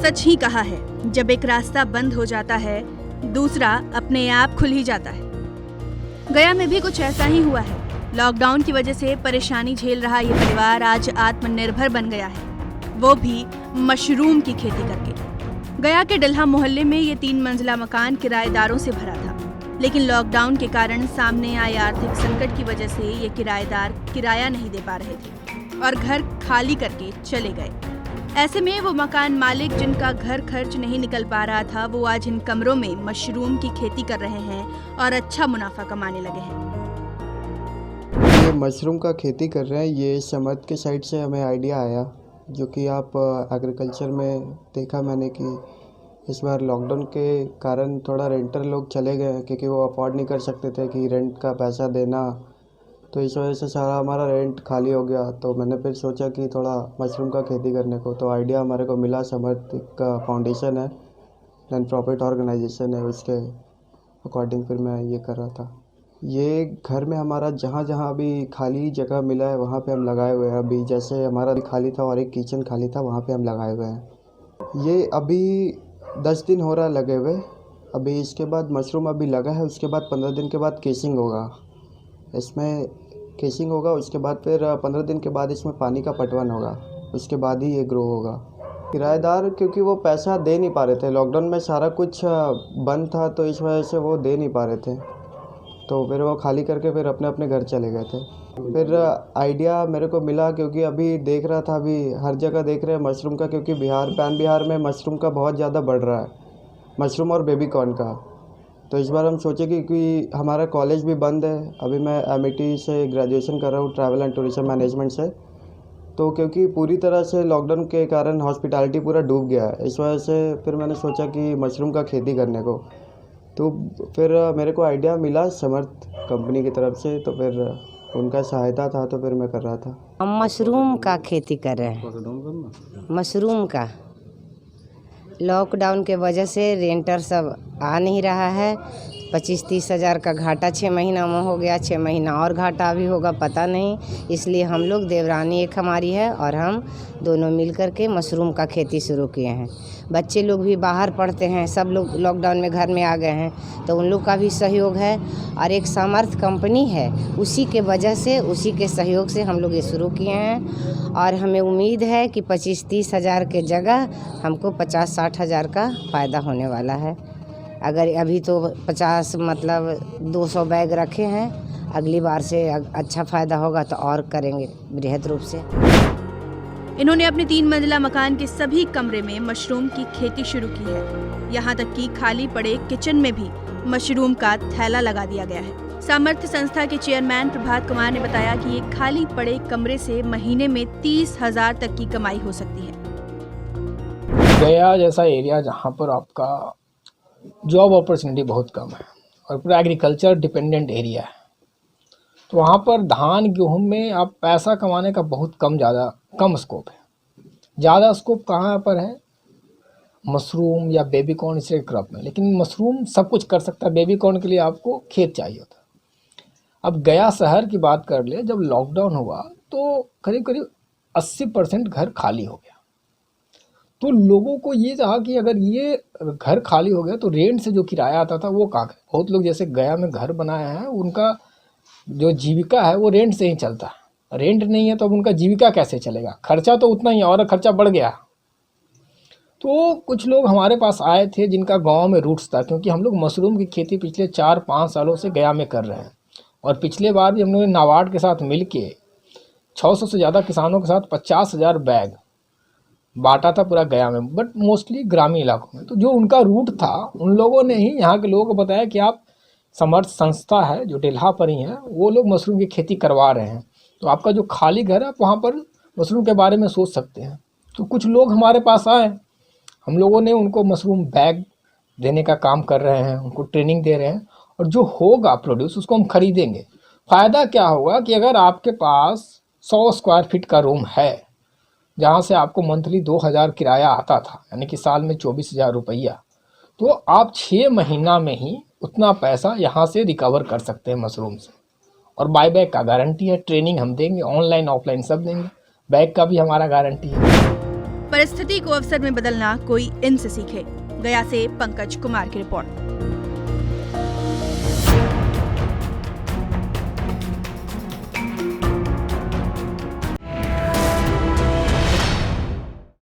सच ही कहा है, जब एक रास्ता बंद हो जाता है दूसरा अपने आप खुल ही जाता है। गया में भी कुछ ऐसा ही हुआ है। लॉकडाउन की वजह से परेशानी झेल रहा ये परिवार आज आत्मनिर्भर बन गया है, वो भी मशरूम की खेती करके। गया के डल्हा मोहल्ले में ये 3 मंजिला मकान किराएदारों से भरा था, लेकिन लॉकडाउन के कारण सामने आए आर्थिक संकट की वजह से ये किराएदार किराया नहीं दे पा रहे थे और घर खाली करके चले गए। ऐसे में वो मकान मालिक जिनका घर खर्च नहीं निकल पा रहा था, वो आज इन कमरों में मशरूम की खेती कर रहे हैं और अच्छा मुनाफा कमाने लगे हैं। ये मशरूम का खेती कर रहे हैं, ये समर्थ के साइड से हमें आइडिया आया, जो कि आप एग्रीकल्चर में देखा मैंने कि इस बार लॉकडाउन के कारण थोड़ा रेंटर लोग चले गए क्योंकि वो अफोर्ड नहीं कर सकते थे कि रेंट का पैसा देना, तो इस वजह से सारा हमारा रेंट खाली हो गया। तो मैंने फिर सोचा कि थोड़ा मशरूम का खेती करने को, तो आइडिया हमारे को मिला। समर्थ का फाउंडेशन है, नॉन प्रॉफिट ऑर्गेनाइजेशन है, उसके अकॉर्डिंग फिर मैं ये कर रहा था। ये घर में हमारा जहाँ जहाँ अभी खाली जगह मिला है वहाँ पे हम लगाए हुए हैं। अभी जैसे हमारा भी खाली था और एक किचन खाली था, वहाँ पे हम लगाए हुए हैं। ये अभी 10 दिन हो रहा है लगे हुए। अभी इसके बाद मशरूम अभी लगा है, उसके बाद 15 दिन के बाद केसिंग होगा। इसमें केसिंग होगा, उसके बाद फिर 15 दिन के बाद इसमें पानी का पटवन होगा, उसके बाद ही ये ग्रो होगा। किराएदार क्योंकि वो पैसा दे नहीं पा रहे थे, लॉकडाउन में सारा कुछ बंद था, तो इस वजह से वो दे नहीं पा रहे थे, तो फिर वो खाली करके फिर अपने अपने घर चले गए थे। फिर आइडिया मेरे को मिला क्योंकि अभी देख रहा था, अभी हर जगह देख रहे हैं मशरूम का, क्योंकि पैन बिहार में मशरूम का बहुत ज़्यादा बढ़ रहा है, मशरूम और बेबी कॉर्न का। तो इस बार हम सोचे कि हमारा कॉलेज भी बंद है, अभी मैं एमईटी से ग्रेजुएशन कर रहा हूँ ट्रैवल एंड टूरिज्म मैनेजमेंट से, तो क्योंकि पूरी तरह से लॉकडाउन के कारण हॉस्पिटैलिटी पूरा डूब गया है, इस वजह से फिर मैंने सोचा कि मशरूम का खेती करने को। तो फिर मेरे को आइडिया मिला समर्थ कंपनी की तरफ से, तो फिर उनका सहायता था, तो फिर मैं कर रहा था। हम मशरूम का खेती कर रहे हैं। मशरूम का लॉकडाउन के वजह से रेंटर सब आ नहीं रहा है। 25-30 हज़ार का घाटा 6 महीना में हो गया, 6 महीना और घाटा भी होगा पता नहीं। इसलिए हम लोग, देवरानी एक हमारी है और हम दोनों मिल कर के मशरूम का खेती शुरू किए हैं। बच्चे लोग भी बाहर पढ़ते हैं, सब लोग लॉकडाउन में घर में आ गए हैं, तो उन लोग का भी सहयोग है। और एक समर्थ कंपनी है, उसी के वजह से, उसी के सहयोग से हम लोग ये शुरू किए हैं। और हमें उम्मीद है कि 25-30 हज़ार के जगह हमको 50-60 हज़ार का फ़ायदा होने वाला है। अगर अभी तो 50 मतलब 200 बैग रखे हैं, अगली बार से अच्छा फ़ायदा होगा तो और करेंगे बृहद रूप से। इन्होंने अपने 3 मंजिला मकान के सभी कमरे में मशरूम की खेती शुरू की है। यहाँ तक कि खाली पड़े किचन में भी मशरूम का थैला लगा दिया गया है। सामर्थ्य संस्था के चेयरमैन प्रभात कुमार ने बताया कि एक खाली पड़े कमरे से महीने में 30,000 तक की कमाई हो सकती है। गया जैसा एरिया जहाँ पर आपका जॉब अपॉर्चुनिटी बहुत कम है और पूरा एग्रीकल्चर डिपेंडेंट एरिया है, तो वहाँ पर धान गेहूँ में आप पैसा कमाने का बहुत कम स्कोप है। ज़्यादा स्कोप कहाँ पर है? मशरूम या बेबी कॉर्न इस क्रॉप में। लेकिन मशरूम सब कुछ कर सकता है, बेबी कॉर्न के लिए आपको खेत चाहिए होता। अब गया शहर की बात कर ले, जब लॉकडाउन हुआ तो करीब करीब 80% घर खाली हो गया। तो लोगों को ये था कि अगर ये घर खाली हो गया तो रेंट से जो किराया आता था वो कहाँ करे। बहुत लोग जैसे गया में घर बनाया है, उनका जो जीविका है वो रेंट से ही चलता है। रेंट नहीं है तो अब उनका जीविका कैसे चलेगा? खर्चा तो उतना ही है और खर्चा बढ़ गया। तो कुछ लोग हमारे पास आए थे जिनका गांव में रूट्स था, क्योंकि हम लोग मशरूम की खेती पिछले 4-5 सालों से गया में कर रहे हैं। और पिछले बार भी हम लोगों ने नाबार्ड के साथ मिल के 600 से ज़्यादा किसानों के साथ 50,000 बैग बांटा था पूरा गया में, बट मोस्टली ग्रामीण इलाकों में। तो जो उनका रूट था, उन लोगों ने ही यहाँ के लोगों को बताया कि आप समर्थ संस्था है जो डेल्हा पर ही है, वो लोग मशरूम की खेती करवा रहे हैं, तो आपका जो खाली घर है आप वहाँ पर मशरूम के बारे में सोच सकते हैं। तो कुछ लोग हमारे पास आए, हम लोगों ने उनको मशरूम बैग देने का काम कर रहे हैं, उनको ट्रेनिंग दे रहे हैं, और जो होगा प्रोड्यूस उसको हम खरीदेंगे। फ़ायदा क्या होगा कि अगर आपके पास 100 स्क्वायर फीट का रूम है, जहाँ से आपको मंथली 2,000 किराया आता था, यानी कि साल में 24,000 रुपया, तो आप 6 महीना में ही उतना पैसा यहाँ से रिकवर कर सकते हैं मशरूम से। और बाय बैक का गारंटी है, ट्रेनिंग हम देंगे, ऑनलाइन ऑफलाइन सब देंगे, बैग का भी हमारा गारंटी है। परिस्थिति को अवसर में बदलना कोई इनसे सीखे। गया से पंकज कुमार की रिपोर्ट।